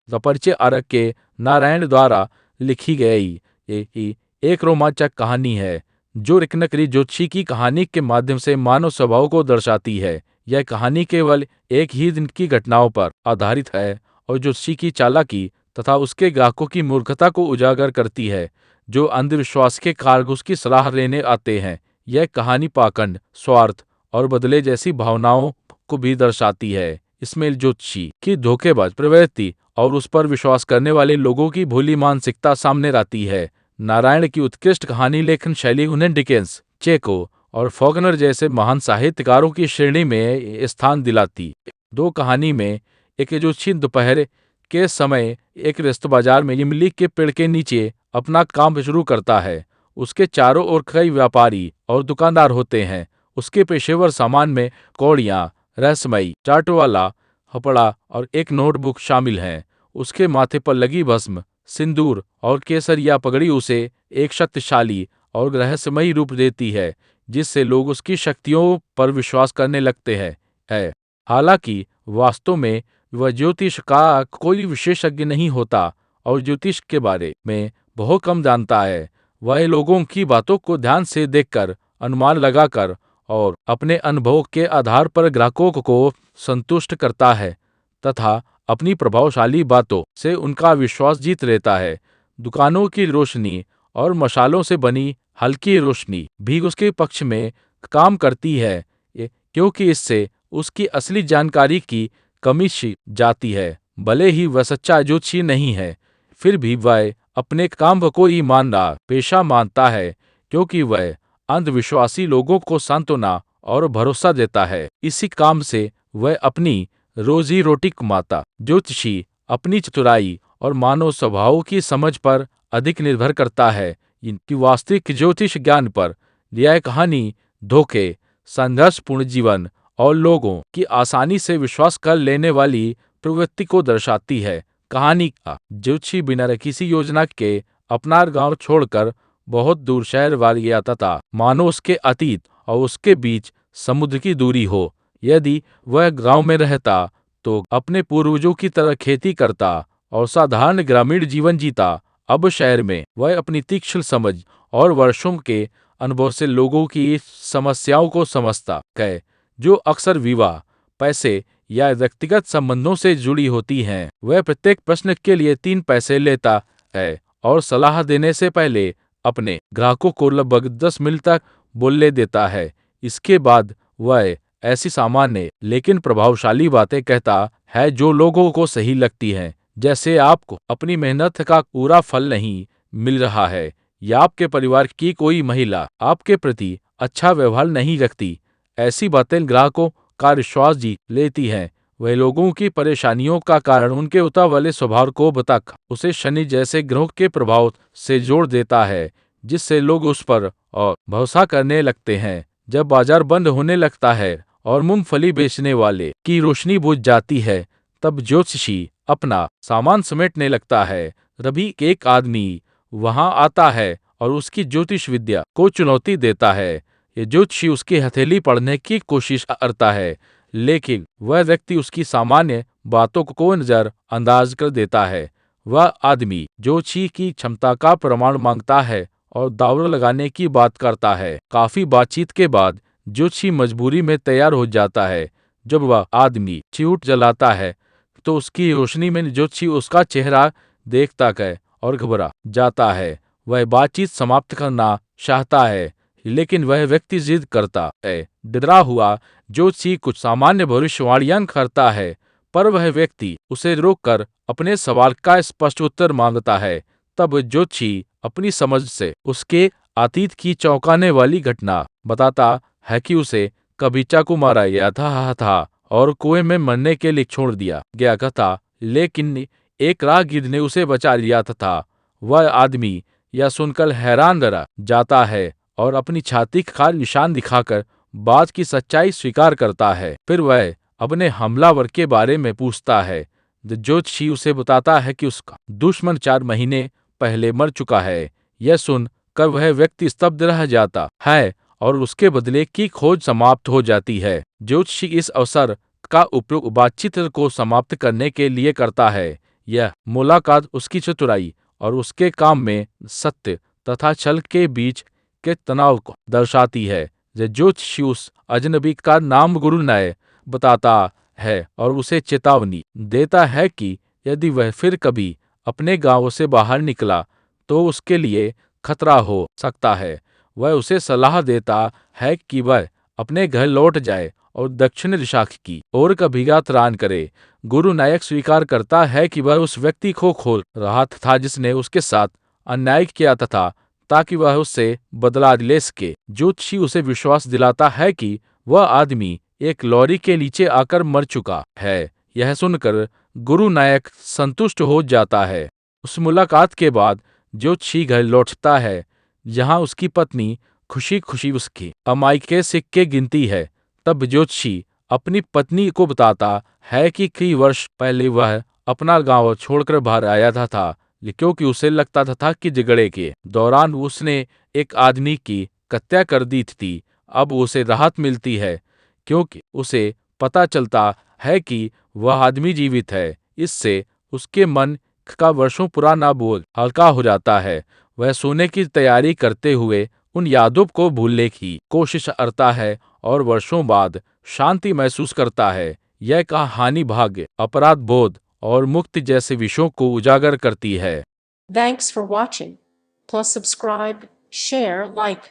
The परिचय अर्क के नारायण द्वारा लिखी गई ये एक रोमांचक कहानी है जो एक नकली ज्योतिषी की कहानी के माध्यम से मानव स्वभाव को दर्शाती है। यह कहानी केवल एक ही दिन की घटनाओं पर आधारित है और ज्योतिषी की चालाकी तथा उसके ग्राहकों की मूर्खता को उजागर करती है जो अंधविश्वास के कारण उसकी सलाह लेने आते हैं। यह कहानी पाखंड, स्वार्थ और बदले जैसी भावनाओं को भी दर्शाती है। इसमें ज्योतिषी की धोखेबाज प्रवृत्ति और उस पर विश्वास करने वाले लोगों की भोली मानसिकता सामने आती है। नारायण की उत्कृष्ट कहानी लेखन शैली उन्हें डिकेंस, चेको और फॉकनर जैसे महान साहित्यकारों की श्रेणी में स्थान दिलाती। दो कहानी में एक ज्योतिषी दोपहर के समय एक व्यस्त बाजार में इमली के पेड़ के नीचे अपना काम शुरू करता है। उसके चारों ओर कई व्यापारी और दुकानदार होते हैं। उसके पेशेवर सामान में कौड़ियाँ, रहस्यमयी चार्ट वाला हपड़ा और एक नोटबुक शामिल हैं। उसके माथे पर लगी भस्म, सिंदूर और केसरिया पगड़ी उसे एक शक्तिशाली और रहस्यमयी रूप देती है जिससे लोग उसकी शक्तियों पर विश्वास करने लगते हैं। हालांकि वास्तव में वह ज्योतिष का कोई विशेषज्ञ नहीं होता और ज्योतिष के बारे में बहुत कम जानता है। वह लोगों की बातों को ध्यान से देखकर, अनुमान लगाकर और अपने अनुभव के आधार पर ग्राहकों को संतुष्ट करता है तथा अपनी प्रभावशाली बातों से उनका विश्वास जीत लेता है। दुकानों की रोशनी और मशालों से बनी हल्की रोशनी भी उसके पक्ष में काम करती है क्योंकि इससे उसकी असली जानकारी की कमी छिप जाती है। भले ही वह सच्चा ज्योतिषी नहीं है, फिर भी वह अपने काम को ईमानदार पेशा मानता है क्योंकि वह अंधविश्वासी लोगों को सांत्वना और भरोसा देता है। इसी काम से वह अपनी रोजी रोटी कमाता। ज्योतिषी अपनी चतुराई और मानव स्वभाव की समझ पर अधिक निर्भर करता है इनकी वास्तविक ज्योतिष ज्ञान पर। यह कहानी धोखे, संघर्षपूर्ण जीवन और लोगों की आसानी से विश्वास कर लेने वाली प्रवृत्ति को दर्शाती है। कहानी का ज्योतिषी बिना किसी योजना के अपना गांव छोड़कर बहुत दूर शहर वाल गया तथा मानो उसके अतीत और उसके बीच समुद्र की दूरी हो। यदि वह गांव में रहता तो अपने पूर्वजों की तरह खेती करता और साधारण ग्रामीण जीवन जीता। अब शहर में वह अपनी तीक्ष्ण समझ और वर्षों के अनुभव से लोगों की समस्याओं को समझता है जो अक्सर विवाह, पैसे या व्यक्तिगत संबंधों से जुड़ी होती हैं। वह प्रत्येक प्रश्न के लिए 3 पैसे लेता है और सलाह देने से पहले अपने ग्राहकों को लगभग 10 मिनट तक बोलने देता है। इसके बाद वह ऐसी सामान्य लेकिन प्रभावशाली बातें कहता है जो लोगों को सही लगती हैं, जैसे आपको अपनी मेहनत का पूरा फल नहीं मिल रहा है या आपके परिवार की कोई महिला आपके प्रति अच्छा व्यवहार नहीं रखती। ऐसी बातें ग्राहकों का विश्वास जीत लेती हैं। वह लोगों की परेशानियों का कारण उनके उतावले स्वभाव को बताकर उसे शनि जैसे ग्रह के प्रभाव से जोड़ देता है जिससे लोग उस पर और भरोसा करने लगते हैं। जब बाजार बंद होने लगता है और मूंगफली बेचने वाले की रोशनी बुझ जाती है तब ज्योतिषी अपना सामान समेटने लगता है। रवि एक आदमी वहां आता है और उसकी ज्योतिष विद्या को चुनौती देता है। ये ज्योतिषी उसकी हथेली पढ़ने की कोशिश करता है लेकिन वह व्यक्ति उसकी सामान्य बातों को नजर अंदाज कर देता है। वह आदमी ज्योतिषी की क्षमता का प्रमाण मांगता है और दांव लगाने की बात करता है। काफी बातचीत के बाद ज्योतिषी मजबूरी में तैयार हो जाता है। जब वह आदमी चिऊट जलाता है तो उसकी रोशनी में ज्योतिषी उसका चेहरा देखता है और घबरा जाता है। वह बातचीत समाप्त करना चाहता है लेकिन वह व्यक्ति जिद करता है। डरा हुआ ज्योतिषी कुछ सामान्य भविष्यवाणियां करता है पर वह व्यक्ति उसे रोककर अपने सवाल का स्पष्ट उत्तर मांगता है। तब ज्योतिषी अपनी समझ से उसके अतीत की चौंकाने वाली घटना बताता है कि उसे कभी चाकू मारा गया था और कुएं में मरने के लिए छोड़ दिया गया था लेकिन एक राहगीर ने उसे बचा लिया था। वह आदमी यह सुनकर हैरान रह जाता है और अपनी छाती का निशान दिखाकर बात की सच्चाई स्वीकार करता है। फिर वह अपने हमलावर के बारे में पूछता है। ज्योतिषी उसे बताता है कि उसका दुश्मन 4 महीने पहले मर चुका है। यह सुन कर वह व्यक्ति स्तब्ध रह जाता है और उसके बदले की खोज समाप्त हो जाती है। ज्योतिषी इस अवसर का उपयोग बातचीत को समाप्त करने के लिए करता है। यह मुलाकात उसकी चतुराई और उसके काम में सत्य तथा छल के बीच के तनाव को दर्शाती है। ज्योतिषी उस अजनबी का नाम गुरु नय बताता है और उसे चेतावनी देता है कि यदि वह फिर कभी अपने गांव से बाहर निकला तो उसके लिए खतरा हो सकता है। वह उसे सलाह देता है कि वह अपने घर लौट जाए और दक्षिण दिशा की ओर कभी यात्रा न करे। गुरु नायक स्वीकार करता है कि वह उस व्यक्ति को खोल रहा था जिसने उसके साथ अन्याय किया तथा ताकि वह उससे बदला ले सके। ज्योतिषी उसे विश्वास दिलाता है कि वह आदमी एक लॉरी के नीचे आकर मर चुका है। यह सुनकर गुरु नायक संतुष्ट हो जाता है। उस मुलाकात के बाद ज्योतिषी घर लौटता है, जहां उसकी पत्नी खुशी खुशी उसकी कमाई के सिक्के गिनती है। तब ज्योतिषी अपनी पत्नी को बताता है कि कई वर्ष पहले वह अपना गांव छोड़कर बाहर आया था क्योंकि उसे लगता था कि झगड़े के दौरान उसने एक आदमी की हत्या कर दी थी। अब उसे राहत मिलती है क्योंकि उसे पता चलता है कि वह आदमी जीवित है। इससे उसके मन का वर्षों पुराना बोझ हल्का हो जाता है। वह सोने की तैयारी करते हुए उन यादों को भूलने की कोशिश करता है और वर्षों बाद शांति महसूस करता है। यह कहानी भाग्य, अपराध बोध और मुक्ति जैसे विषयों को उजागर करती है। Thanks for watching. Plus subscribe, share, like.